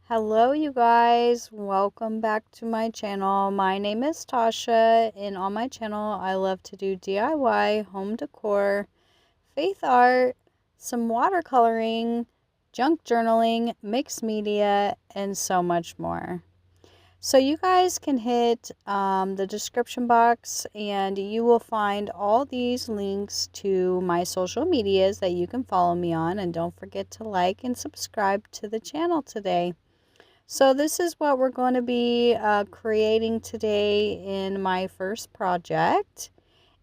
Hello, you guys. Welcome back to my channel. My name is Tasha, and on my channel, I love to do DIY, home decor, faith art, some watercoloring, junk journaling, mixed media, and so much more. So you guys can hit the description box and you will find all these links to my social medias that you can follow me on. And don't forget to like and subscribe to the channel today. So this is what we're going to be creating today in my first project.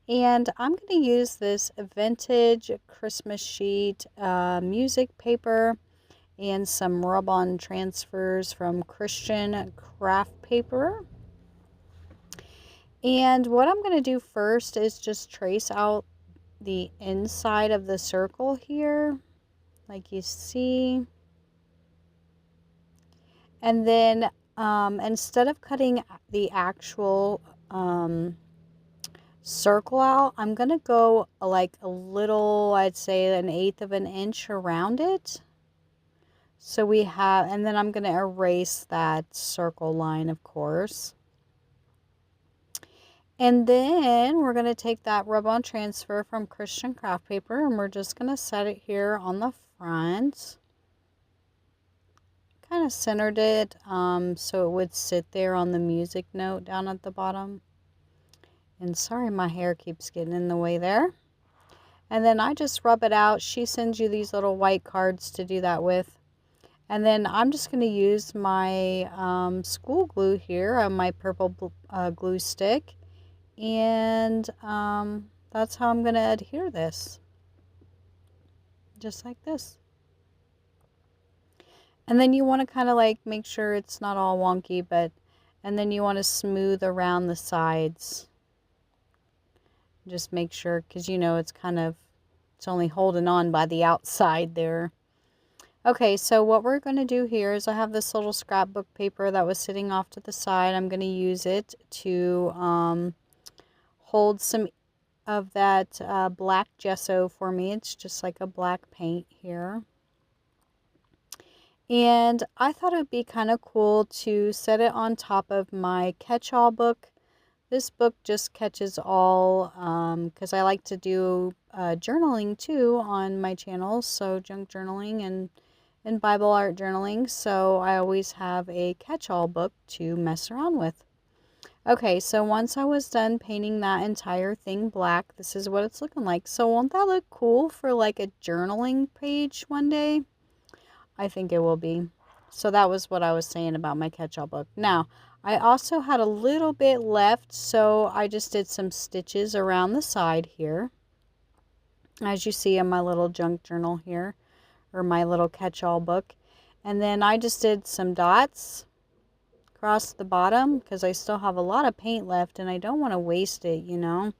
And I'm going to use this vintage Christmas sheet music paper and some rub-on transfers from Christian craft paper. And what I'm going to do first is just trace out the inside of the circle here, like you see. And then instead of cutting the actual circle out, I'm going to go like a little, I'd say 1/8 of an inch around it. So we have, and then I'm going to erase that circle line, of course. And then we're going to take that rub-on transfer from Christian craft paper and we're just going to set it here on the front. Kind of centered it so it would sit there on the music note down at the bottom. And sorry, my hair keeps getting in the way there. And then I just rub it out. She sends you these little white cards to do that with. And then I'm just going to use my school glue here on my purple glue stick. And that's how I'm going to adhere this. Just like this. And then you want to kind of like make sure it's not all wonky, and then you want to smooth around the sides. Just make sure, because you know it's only holding on by the outside there. Okay, so what we're going to do here is I have this little scrapbook paper that was sitting off to the side. I'm going to use it to hold some of that black gesso for me. It's just like a black paint here. And I thought it would be kind of cool to set it on top of my catch-all book. This book just catches all, because I like to do journaling too on my channel, so junk journaling and Bible art journaling, so I always have a catch-all book to mess around with. Okay, so once I was done painting that entire thing black, this is what it's looking like. So won't that look cool for like a journaling page one day? I think it will be. So that was what I was saying about my catch-all book. Now, I also had a little bit left, so I just did some stitches around the side here. As you see in my little junk journal here, or my little catch-all book. And then I just did some dots across the bottom, because I still have a lot of paint left, and I don't want to waste it, you know.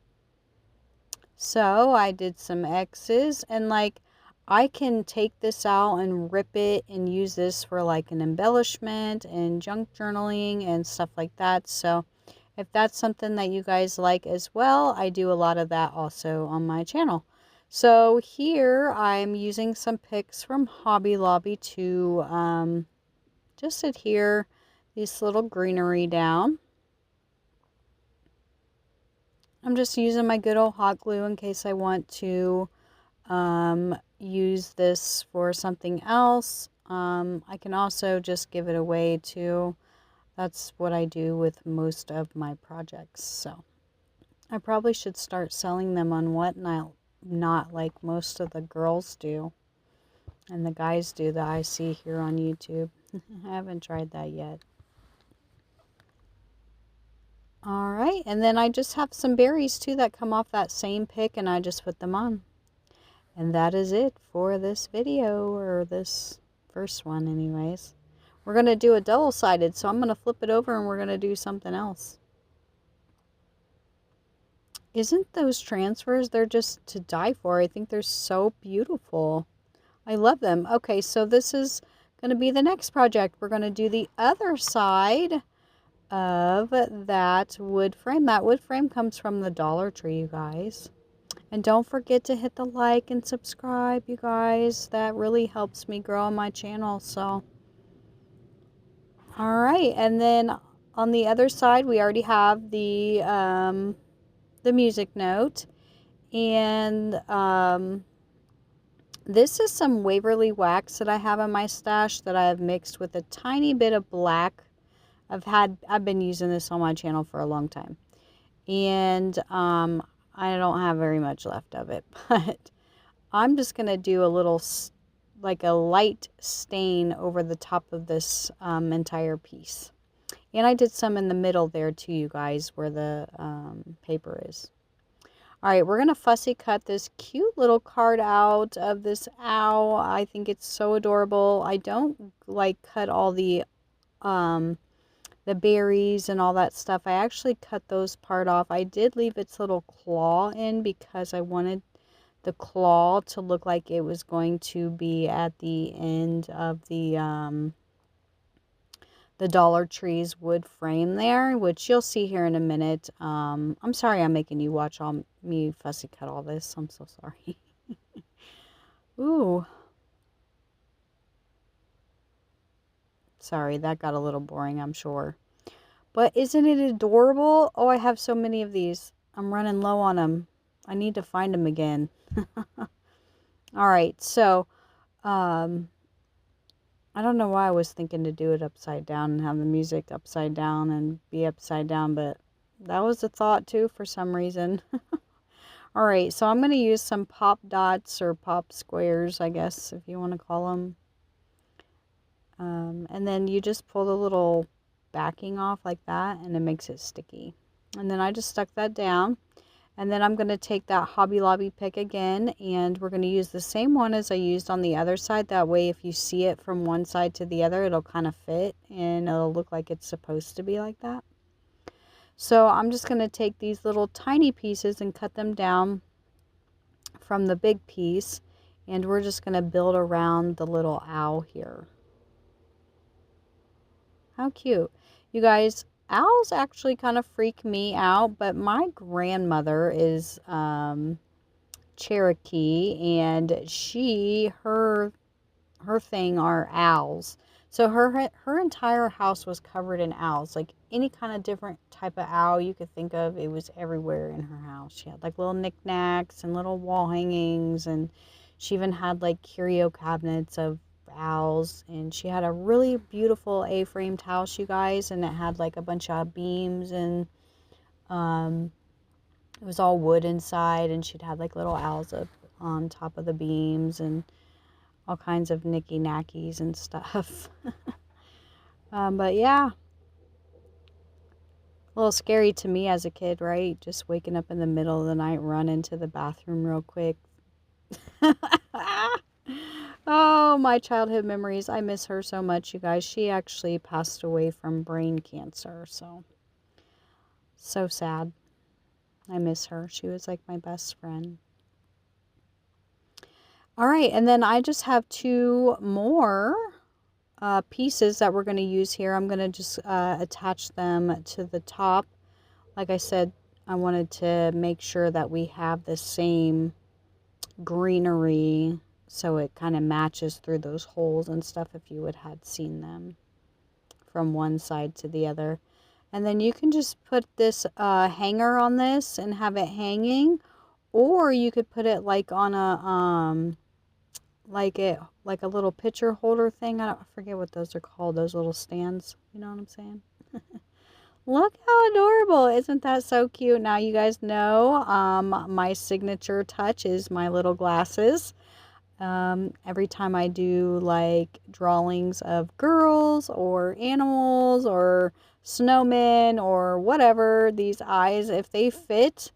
So I did some X's, and like, I can take this out and rip it and use this for like an embellishment and junk journaling and stuff like that. So if that's something that you guys like as well, I do a lot of that also on my channel. So here I'm using some picks from Hobby Lobby to just adhere this little greenery down. I'm just using my good old hot glue in case I want to use this for something else. I can also just give it away too. That's what I do with most of my projects. So I probably should start selling them on Whatnot, not like most of the girls do and the guys do that I see here on YouTube. I haven't tried that yet. Alright, and then I just have some berries too that come off that same pick, and I just put them on. And that is it for this video, or this first one anyways. We're going to do a double-sided, so I'm going to flip it over and we're going to do something else. Isn't those transfers, they're just to die for. I think they're so beautiful. I love them. Okay, so this is going to be the next project. We're going to do the other side of that wood frame. That wood frame comes from the Dollar Tree, you guys. And don't forget to hit the like and subscribe, you guys. That really helps me grow on my channel. So All right, and then on the other side, we already have the music note, and this is some Waverly wax that I have in my stash that I have mixed with a tiny bit of black. I've been using this on my channel for a long time, and I don't have very much left of it, but I'm just gonna do a little like a light stain over the top of this entire piece. And I did some in the middle there too, you guys, where the paper is. All right, we're going to fussy cut this cute little card out of this owl. I think it's so adorable. I don't like cut all the berries and all that stuff. I actually cut those part off. I did leave its little claw in because I wanted the claw to look like it was going to be at the end of the Dollar Tree's wood frame there, which you'll see here in a minute. I'm sorry I'm making you watch me fussy cut all this. I'm so sorry. Ooh. Sorry, that got a little boring, I'm sure. But isn't it adorable? Oh, I have so many of these. I'm running low on them. I need to find them again. All right, so I don't know why I was thinking to do it upside down and have the music upside down and be upside down, but that was a thought too for some reason. All right, so I'm going to use some pop dots or pop squares, I guess, if you want to call them. And then you just pull the little backing off like that, and it makes it sticky. And then I just stuck that down. And then I'm going to take that Hobby Lobby pick again, and we're going to use the same one as I used on the other side. That way, if you see it from one side to the other, it'll kind of fit, and it'll look like it's supposed to be like that. So I'm just going to take these little tiny pieces and cut them down from the big piece, and we're just going to build around the little owl here. How cute. You guys, owls actually kind of freak me out, but my grandmother is Cherokee, and her thing are owls. So her entire house was covered in owls, like any kind of different type of owl you could think of. It was everywhere in her house. She had like little knickknacks and little wall hangings, and she even had like curio cabinets of owls. And she had a really beautiful A-framed house, you guys, and it had like a bunch of beams, and it was all wood inside, and she'd have like little owls up on top of the beams and all kinds of nicky knackies and stuff. But yeah, a little scary to me as a kid, right? Just waking up in the middle of the night, run into the bathroom real quick. Oh, my childhood memories. I miss her so much, you guys. She actually passed away from brain cancer, so sad. I miss her. She was like my best friend. All right, and then I just have two more pieces that we're going to use here. I'm going to just attach them to the top. Like I said, I wanted to make sure that we have the same greenery, so it kind of matches through those holes and stuff if you had seen them from one side to the other. And then you can just put this hanger on this and have it hanging, or you could put it like on a like a little pitcher holder thing. I forget what those are called, those little stands. You know what I'm saying? Look how adorable. Isn't that so cute? Now you guys know my signature touch is my little glasses. Every time I do like drawings of girls or animals or snowmen or whatever, these eyes, if they fit,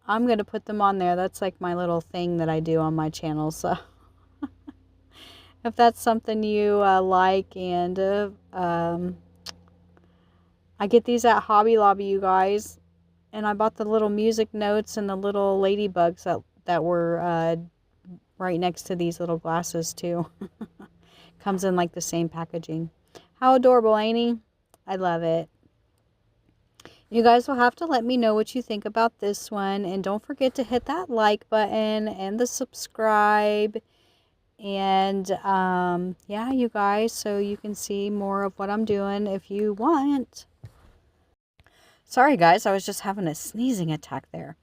I'm going to put them on there. That's like my little thing that I do on my channel. So if that's something you like, and I get these at Hobby Lobby, you guys, and I bought the little music notes and the little ladybugs that were right next to these little glasses too. Comes in like the same packaging. How adorable, ain't he? I love it. You guys will have to let me know what you think about this one, and don't forget to hit that like button and the subscribe. And yeah, you guys, so you can see more of what I'm doing if you want. Sorry guys, I was just having a sneezing attack there.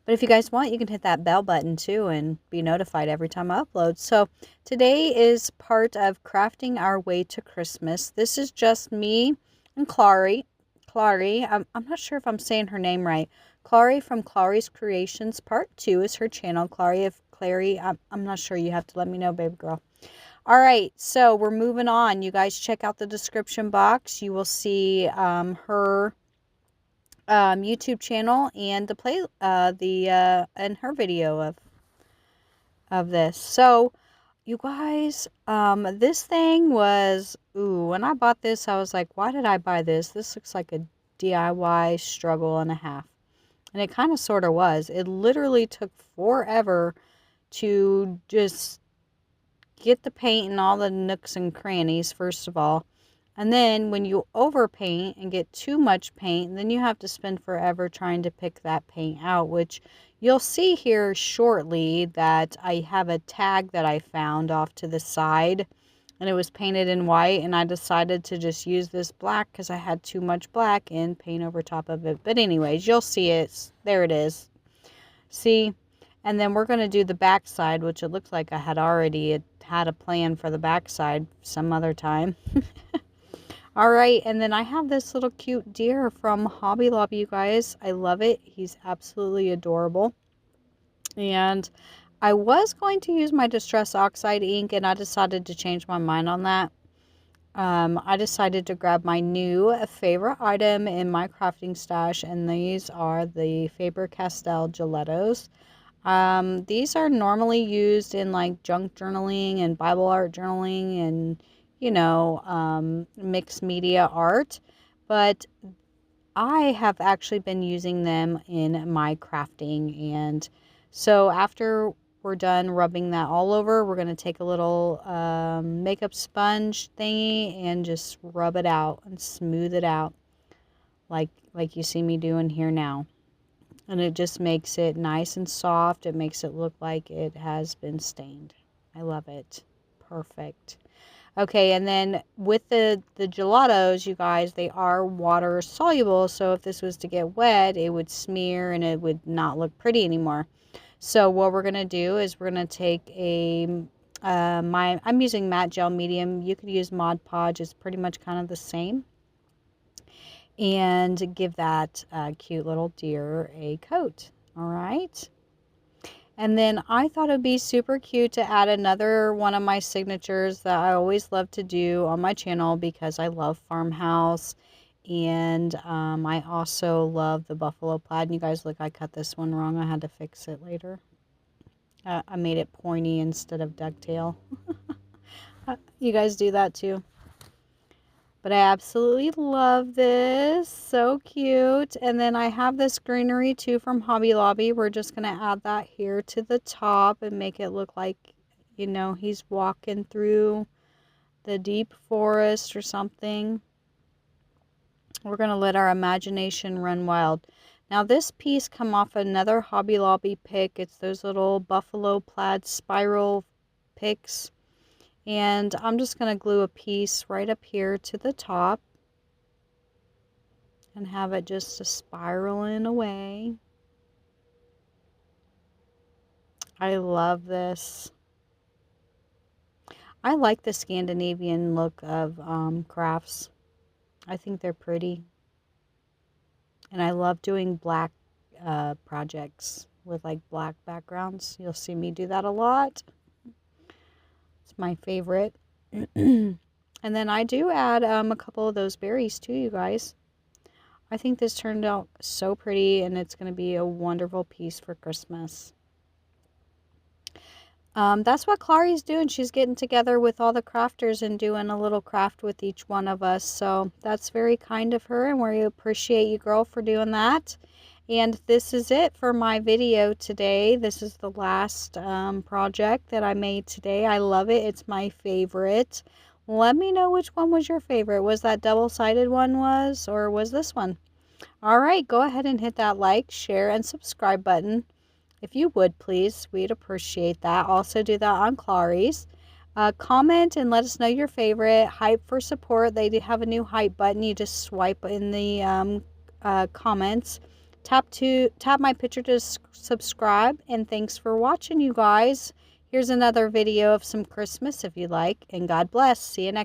But if you guys want, you can hit that bell button too and be notified every time I upload. So today is part of crafting our way to Christmas. This is just me and Clary. I'm not sure if I'm saying her name right. Clary from Clary's Creations. Part 2 is her channel. Clary, I'm not sure. You have to let me know, baby girl. All right, so we're moving on. You guys check out the description box. You will see her YouTube channel and and her video of this. So you guys, this thing was, ooh, when I bought this, I was like, why did I buy this? This looks like a DIY struggle and a half. And it kind of sort of was. It literally took forever to just get the paint in all the nooks and crannies, first of all. And then when you overpaint and get too much paint, then you have to spend forever trying to pick that paint out, which you'll see here shortly that I have a tag that I found off to the side, and it was painted in white, and I decided to just use this black because I had too much black and paint over top of it. But anyways, you'll see it. There it is. See? And then we're going to do the back side, which it looks like I had already had a plan for the back side some other time. All right, and then I have this little cute deer from Hobby Lobby, you guys. I love it. He's absolutely adorable. And I was going to use my Distress Oxide ink, and I decided to change my mind on that. I decided to grab my new favorite item in my crafting stash, and these are the Faber-Castell gelatos. These are normally used in like junk journaling and Bible art journaling and, you know, mixed media art, but I have actually been using them in my crafting. And so after we're done rubbing that all over, we're going to take a little makeup sponge thingy and just rub it out and smooth it out like you see me doing here now. And it just makes it nice and soft. It makes it look like it has been stained. I love it. Perfect. Okay, and then with the gelatos, you guys, they are water soluble. So if this was to get wet, it would smear and it would not look pretty anymore. So what we're going to do is we're going to take I'm using matte gel medium. You could use Mod Podge. It's pretty much kind of the same. And give that cute little deer a coat. All right. And then I thought it'd be super cute to add another one of my signatures that I always love to do on my channel because I love farmhouse. And I also love the buffalo plaid. And you guys, look, I cut this one wrong. I had to fix it later. I made it pointy instead of ducktail. You guys do that too? But I absolutely love this. So cute. And then I have this greenery too from Hobby Lobby. We're just going to add that here to the top and make it look like, you know, he's walking through the deep forest or something. We're going to let our imagination run wild. Now this piece come off another Hobby Lobby pick. It's those little buffalo plaid spiral picks. And I'm just going to glue a piece right up here to the top and have it just spiraling away. I love this. I like the Scandinavian look of crafts. I think they're pretty. And I love doing black projects with like black backgrounds. You'll see me do that a lot. It's my favorite. And then I do add a couple of those berries too, you guys. I think this turned out so pretty, and it's going to be a wonderful piece for Christmas. That's what Clary's doing. She's getting together with all the crafters and doing a little craft with each one of us. So that's very kind of her, and we appreciate you, girl, for doing that. And this is it for my video today. This is the last project that I made today. I love it. It's my favorite. Let me know which one was your favorite. Was that double-sided one or was this one? All right, go ahead and hit that like, share, and subscribe button. If you would, please, we'd appreciate that. Also do that on Clary's. Comment and let us know your favorite. Hype for support. They do have a new hype button. You just swipe in the comments. Tap my picture to subscribe. And thanks for watching, you guys. Here's another video of some Christmas if you like. And God bless. See you next